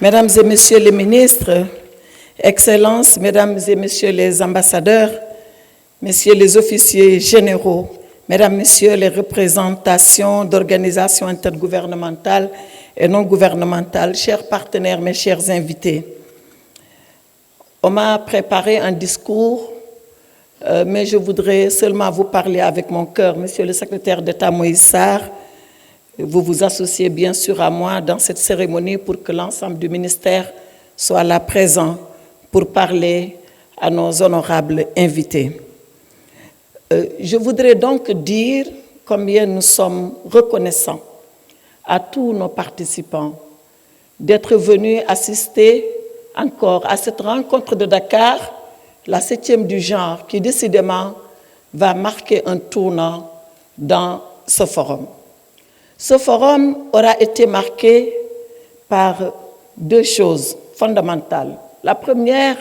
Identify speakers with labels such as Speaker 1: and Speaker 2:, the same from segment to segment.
Speaker 1: Mesdames et Messieurs les ministres, Excellences, Mesdames et Messieurs les ambassadeurs, Messieurs les officiers généraux, Mesdames, Messieurs les représentations d'organisations intergouvernementales et non gouvernementales, chers partenaires, mes chers invités. On m'a préparé un discours, mais je voudrais seulement vous parler avec mon cœur. Monsieur le secrétaire d'État Moïse Sarr, vous vous associez bien sûr à moi dans cette cérémonie pour que l'ensemble du ministère soit là présent pour parler à nos honorables invités. Je voudrais donc dire combien nous sommes reconnaissants à tous nos participants d'être venus assister encore à cette rencontre de Dakar, la 7e du genre, qui décidément va marquer un tournant dans ce forum. Ce forum aura été marqué par deux choses fondamentales. La première,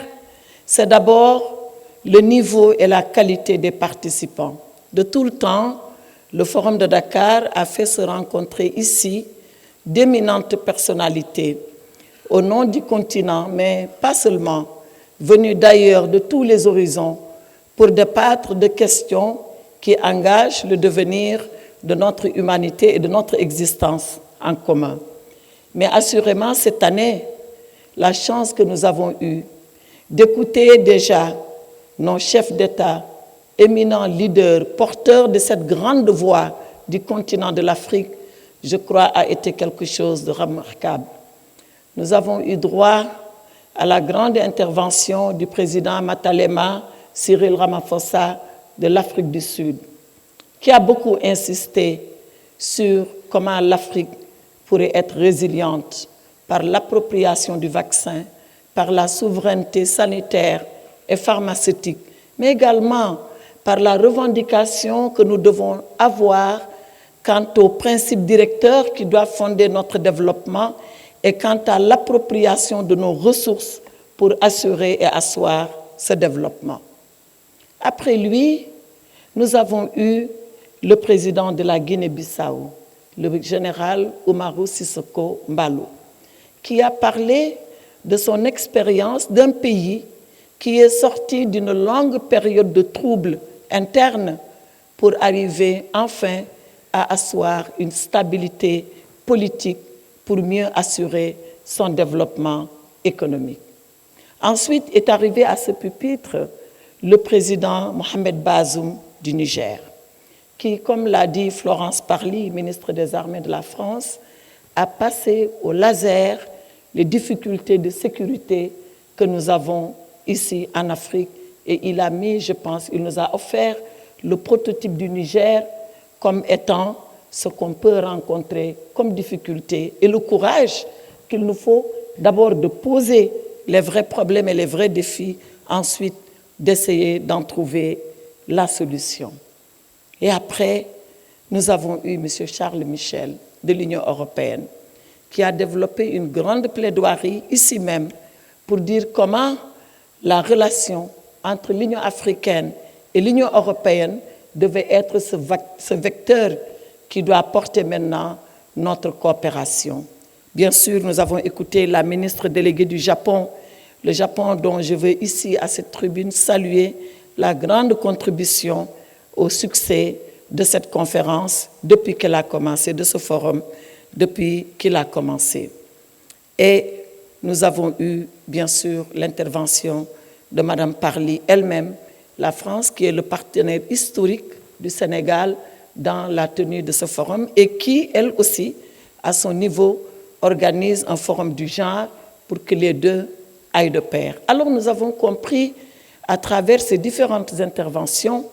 Speaker 1: c'est d'abord le niveau et la qualité des participants. De tout le temps, le Forum de Dakar a fait se rencontrer ici d'éminentes personnalités au nom du continent, mais pas seulement, venues d'ailleurs de tous les horizons pour débattre de questions qui engagent le devenir de notre humanité et de notre existence en commun. Mais assurément, cette année, la chance que nous avons eue d'écouter déjà nos chefs d'État, éminents leaders, porteurs de cette grande voix du continent de l'Afrique, je crois, a été quelque chose de remarquable. Nous avons eu droit à la grande intervention du président Matalema Cyril Ramaphosa de l'Afrique du Sud, qui a beaucoup insisté sur comment l'Afrique pourrait être résiliente par l'appropriation du vaccin, par la souveraineté sanitaire et pharmaceutique, mais également par la revendication que nous devons avoir quant aux principes directeurs qui doivent fonder notre développement et quant à l'appropriation de nos ressources pour assurer et asseoir ce développement. Après lui, nous avons eu le président de la Guinée-Bissau, le général Umaru Sissoco Embaló, qui a parlé de son expérience d'un pays qui est sorti d'une longue période de troubles internes pour arriver enfin à asseoir une stabilité politique pour mieux assurer son développement économique. Ensuite est arrivé à ce pupitre le président Mohamed Bazoum du Niger, qui, comme l'a dit Florence Parly, ministre des Armées de la France, a passé au laser les difficultés de sécurité que nous avons ici en Afrique. Et il a mis, je pense, il nous a offert le prototype du Niger comme étant ce qu'on peut rencontrer comme difficulté et le courage qu'il nous faut d'abord de poser les vrais problèmes et les vrais défis, ensuite d'essayer d'en trouver la solution. Et après, nous avons eu M. Charles Michel de l'Union européenne qui a développé une grande plaidoirie ici même pour dire comment la relation entre l'Union africaine et l'Union européenne devait être ce vecteur qui doit porter maintenant notre coopération. Bien sûr, nous avons écouté la ministre déléguée du Japon, le Japon dont je veux ici, à cette tribune, saluer la grande contribution au succès de cette conférence depuis qu'elle a commencé, de ce forum, depuis qu'il a commencé. Et nous avons eu, bien sûr, l'intervention de Mme Parly elle-même, la France, qui est le partenaire historique du Sénégal dans la tenue de ce forum et qui, elle aussi, à son niveau, organise un forum du genre pour que les deux aillent de pair. Alors nous avons compris, à travers ces différentes interventions,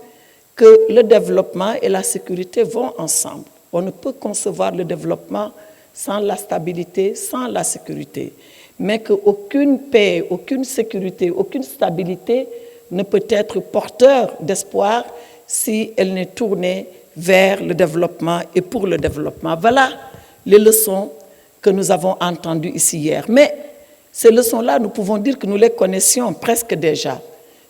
Speaker 1: que le développement et la sécurité vont ensemble. On ne peut concevoir le développement sans la stabilité, sans la sécurité. Mais qu'aucune paix, aucune sécurité, aucune stabilité ne peut être porteur d'espoir si elle n'est tournée vers le développement et pour le développement. Voilà les leçons que nous avons entendues ici hier. Mais ces leçons-là, nous pouvons dire que nous les connaissions presque déjà.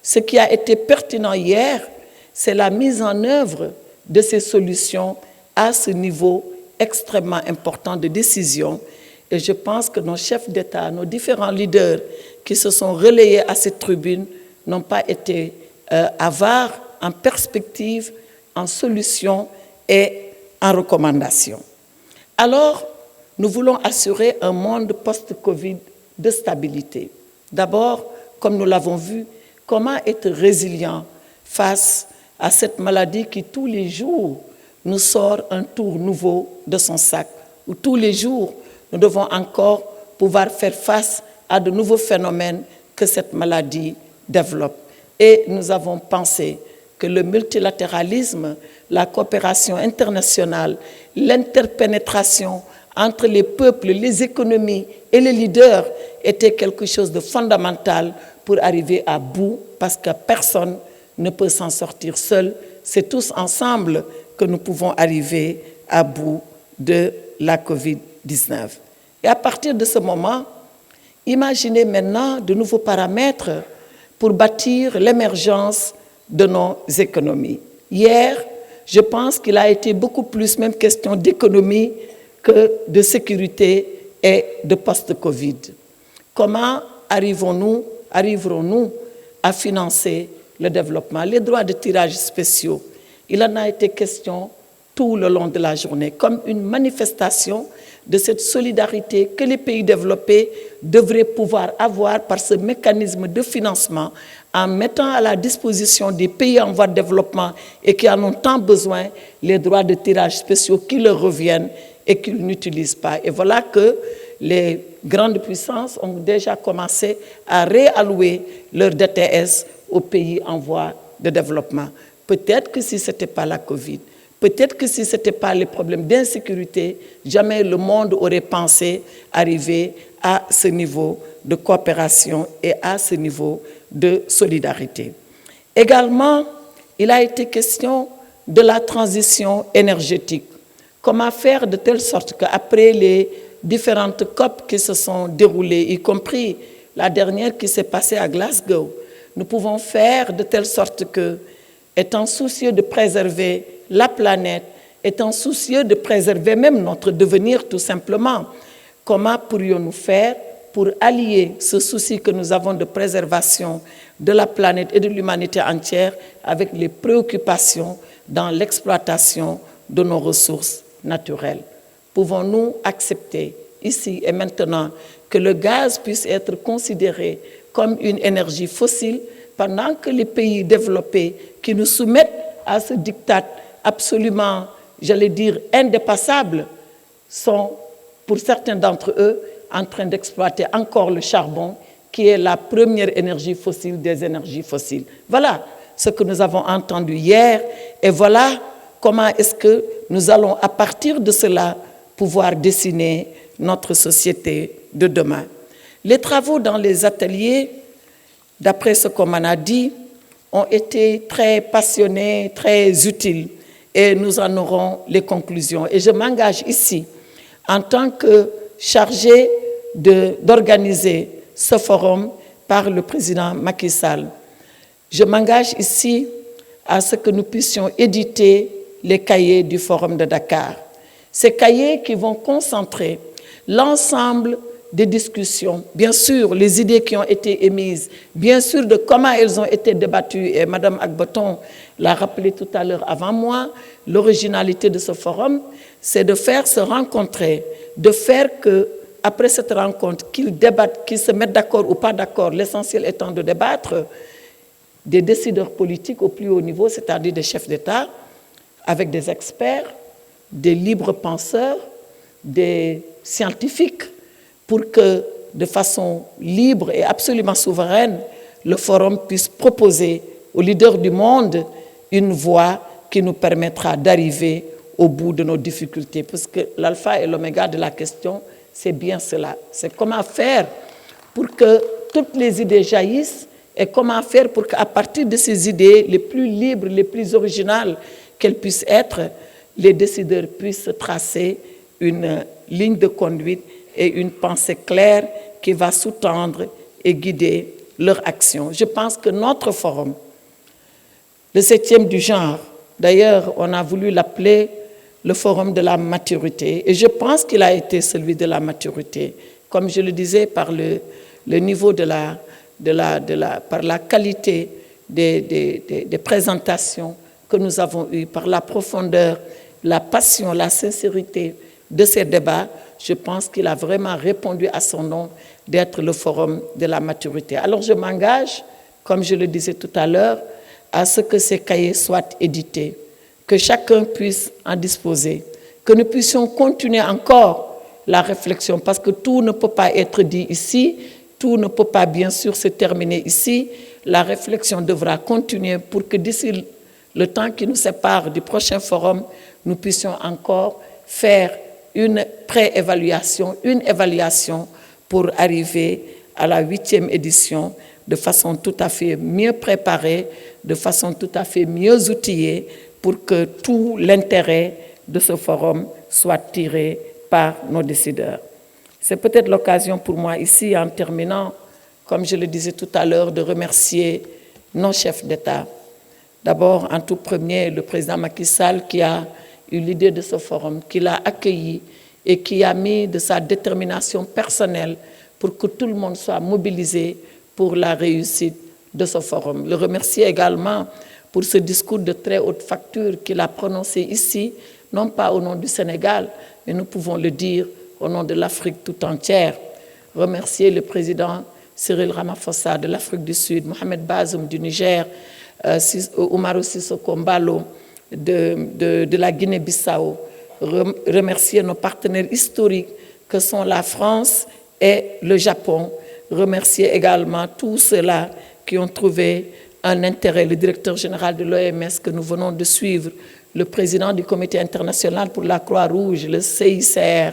Speaker 1: Ce qui a été pertinent hier, c'est la mise en œuvre de ces solutions à ce niveau extrêmement important de décision Et je pense que nos chefs d'État, nos différents leaders qui se sont relayés à cette tribune n'ont pas été avares en perspective, en solution et en recommandation. Alors, nous voulons assurer un monde post-Covid de stabilité. D'abord, comme nous l'avons vu, comment être résilient face à cette maladie qui, tous les jours, nous sort un tour nouveau de son sac, où tous les jours, nous devons encore pouvoir faire face à de nouveaux phénomènes que cette maladie développe. Et nous avons pensé que le multilatéralisme, la coopération internationale, l'interpénétration entre les peuples, les économies et les leaders était quelque chose de fondamental pour arriver à bout, parce que personne ne peut s'en sortir seul. C'est tous ensemble que nous pouvons arriver à bout de la COVID-19. Et à partir de ce moment, imaginez maintenant de nouveaux paramètres pour bâtir l'émergence de nos économies. Hier, je pense qu'il a été beaucoup plus même question d'économie que de sécurité et de post-Covid. Comment arriverons-nous à financer le développement? Les droits de tirage spéciaux, il en a été question tout le long de la journée, comme une manifestation de cette solidarité que les pays développés devraient pouvoir avoir par ce mécanisme de financement en mettant à la disposition des pays en voie de développement et qui en ont tant besoin les droits de tirage spéciaux qui leur reviennent et qu'ils n'utilisent pas. Et voilà que les grandes puissances ont déjà commencé à réallouer leur DTS aux pays en voie de développement. Peut-être que si ce n'était pas la Covid, peut-être que si ce n'était pas les problèmes d'insécurité, jamais le monde aurait pensé arriver à ce niveau de coopération et à ce niveau de solidarité. Également, il a été question de la transition énergétique. Comment faire de telle sorte qu'après les différentes COP qui se sont déroulées, y compris la dernière qui s'est passée à Glasgow, nous pouvons faire de telle sorte que, étant soucieux de préserver la planète, étant soucieux de préserver même notre devenir tout simplement, comment pourrions-nous faire pour allier ce souci que nous avons de préservation de la planète et de l'humanité entière avec les préoccupations dans l'exploitation de nos ressources naturelles? Pouvons-nous accepter ici et maintenant que le gaz puisse être considéré comme une énergie fossile pendant que les pays développés qui nous soumettent à ce diktat absolument, j'allais dire, indépassable, sont, pour certains d'entre eux, en train d'exploiter encore le charbon, qui est la première énergie fossile des énergies fossiles. Voilà ce que nous avons entendu hier, et voilà comment est-ce que nous allons, à partir de cela, pouvoir dessiner notre société de demain. Les travaux dans les ateliers, d'après ce qu'on m'en a dit, ont été très passionnés, très utiles, et nous en aurons les conclusions. Et je m'engage ici, en tant que chargé d'organiser ce forum par le président Macky Sall, je m'engage ici à ce que nous puissions éditer les cahiers du Forum de Dakar. Ces cahiers qui vont concentrer l'ensemble des discussions, bien sûr les idées qui ont été émises, bien sûr de comment elles ont été débattues, et Mme Agboton l'a rappelé tout à l'heure avant moi, l'originalité de ce forum, c'est de faire se rencontrer, de faire que, après cette rencontre, qu'ils débattent, qu'ils se mettent d'accord ou pas d'accord, l'essentiel étant de débattre, des décideurs politiques au plus haut niveau, c'est-à-dire des chefs d'État, avec des experts, des libres penseurs, des scientifiques, pour que, de façon libre et absolument souveraine, le forum puisse proposer aux leaders du monde une voie qui nous permettra d'arriver au bout de nos difficultés. Parce que l'alpha et l'oméga de la question, c'est bien cela. C'est comment faire pour que toutes les idées jaillissent et comment faire pour qu'à partir de ces idées les plus libres, les plus originales qu'elles puissent être, les décideurs puissent tracer une ligne de conduite et une pensée claire qui va sous-tendre et guider leur action. Je pense que notre forum, le 7e du genre, d'ailleurs on a voulu l'appeler le forum de la maturité, et je pense qu'il a été celui de la maturité, comme je le disais, par le niveau par la qualité des présentations que nous avons eues, par la profondeur, la passion, la sincérité de ces débats. Je pense qu'il a vraiment répondu à son nom d'être le forum de la maturité. Alors je m'engage, comme je le disais tout à l'heure, à ce que ces cahiers soient édités, que chacun puisse en disposer, que nous puissions continuer encore la réflexion, parce que tout ne peut pas être dit ici, tout ne peut pas bien sûr se terminer ici. La réflexion devra continuer pour que d'ici le temps qui nous sépare du prochain forum, nous puissions encore faire une pré-évaluation, une évaluation pour arriver à la 8e édition de façon tout à fait mieux préparée, de façon tout à fait mieux outillée, pour que tout l'intérêt de ce forum soit tiré par nos décideurs. C'est peut-être l'occasion pour moi ici, en terminant, comme je le disais tout à l'heure, de remercier nos chefs d'État. D'abord, en tout premier, le président Macky Sall qui a eu l'idée de ce forum, qui l'a accueilli et qui a mis de sa détermination personnelle pour que tout le monde soit mobilisé pour la réussite de ce forum. Le remercier également pour ce discours de très haute facture qu'il a prononcé ici, non pas au nom du Sénégal, mais nous pouvons le dire au nom de l'Afrique tout entière. Remercier le président Cyril Ramaphosa de l'Afrique du Sud, Mohamed Bazoum du Niger, Umaru Sissoko Mbalo de la Guinée-Bissau. Remercier nos partenaires historiques que sont la France et le Japon. Remercier également tous ceux-là qui ont trouvé un intérêt, le directeur général de l'OMS que nous venons de suivre, le président du Comité international pour la Croix-Rouge, le CICR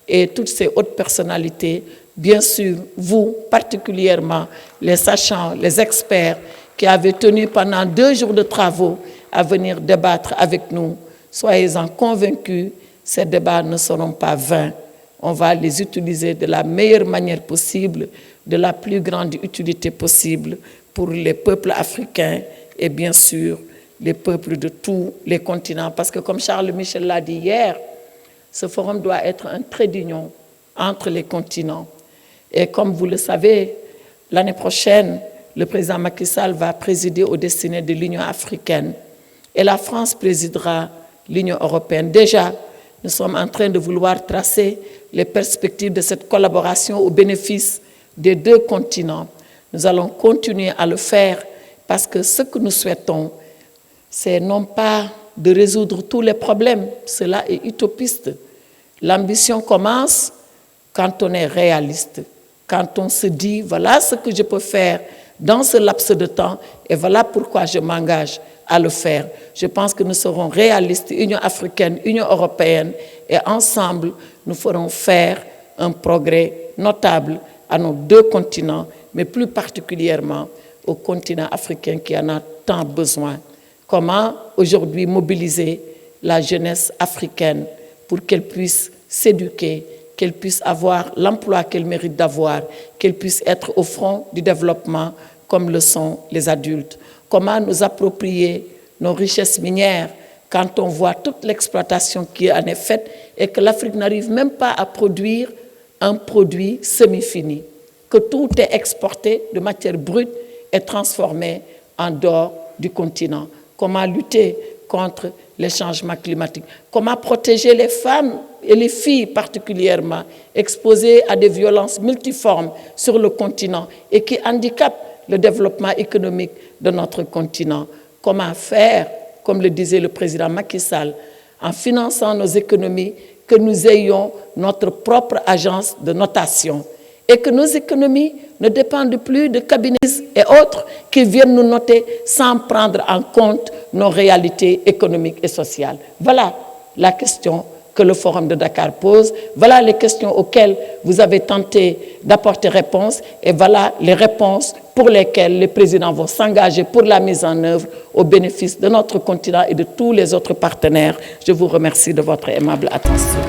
Speaker 1: et toutes ces hautes personnalités. Bien sûr, vous particulièrement, les sachants, les experts qui avez tenu pendant 2 jours de travaux à venir débattre avec nous. Soyez-en convaincus, ces débats ne seront pas vains. On va les utiliser de la meilleure manière possible, de la plus grande utilité possible pour les peuples africains et bien sûr les peuples de tous les continents. Parce que comme Charles Michel l'a dit hier, ce forum doit être un trait d'union entre les continents. Et comme vous le savez, l'année prochaine, le président Macky Sall va présider aux destinées de l'Union africaine et la France présidera l'Union européenne. Déjà, nous sommes en train de vouloir tracer les perspectives de cette collaboration au bénéfice des 2 continents. Nous allons continuer à le faire parce que ce que nous souhaitons, c'est non pas de résoudre tous les problèmes, cela est utopiste. L'ambition commence quand on est réaliste, quand on se dit, voilà ce que je peux faire dans ce laps de temps et voilà pourquoi je m'engage à le faire. Je pense que nous serons réalistes, Union africaine, Union européenne, et ensemble, nous ferons faire un progrès notable à nos 2 continents, mais plus particulièrement au continent africain qui en a tant besoin. Comment aujourd'hui mobiliser la jeunesse africaine pour qu'elle puisse s'éduquer, qu'elle puisse avoir l'emploi qu'elle mérite d'avoir, qu'elle puisse être au front du développement comme le sont les adultes. Comment nous approprier nos richesses minières quand on voit toute l'exploitation qui en est faite et que l'Afrique n'arrive même pas à produire un produit semi-fini, que tout est exporté de matière brute et transformé en dehors du continent. Comment lutter contre les changements climatiques? Comment protéger les femmes et les filles particulièrement exposées à des violences multiformes sur le continent et qui handicapent le développement économique de notre continent? Comment faire, comme le disait le président Macky Sall, en finançant nos économies, que nous ayons notre propre agence de notation et que nos économies ne dépendent plus de cabinets et autres qui viennent nous noter sans prendre en compte nos réalités économiques et sociales. Voilà la question que le Forum de Dakar pose. Voilà les questions auxquelles vous avez tenté d'apporter réponse et voilà les réponses pour lesquelles les présidents vont s'engager pour la mise en œuvre au bénéfice de notre continent et de tous les autres partenaires. Je vous remercie de votre aimable attention.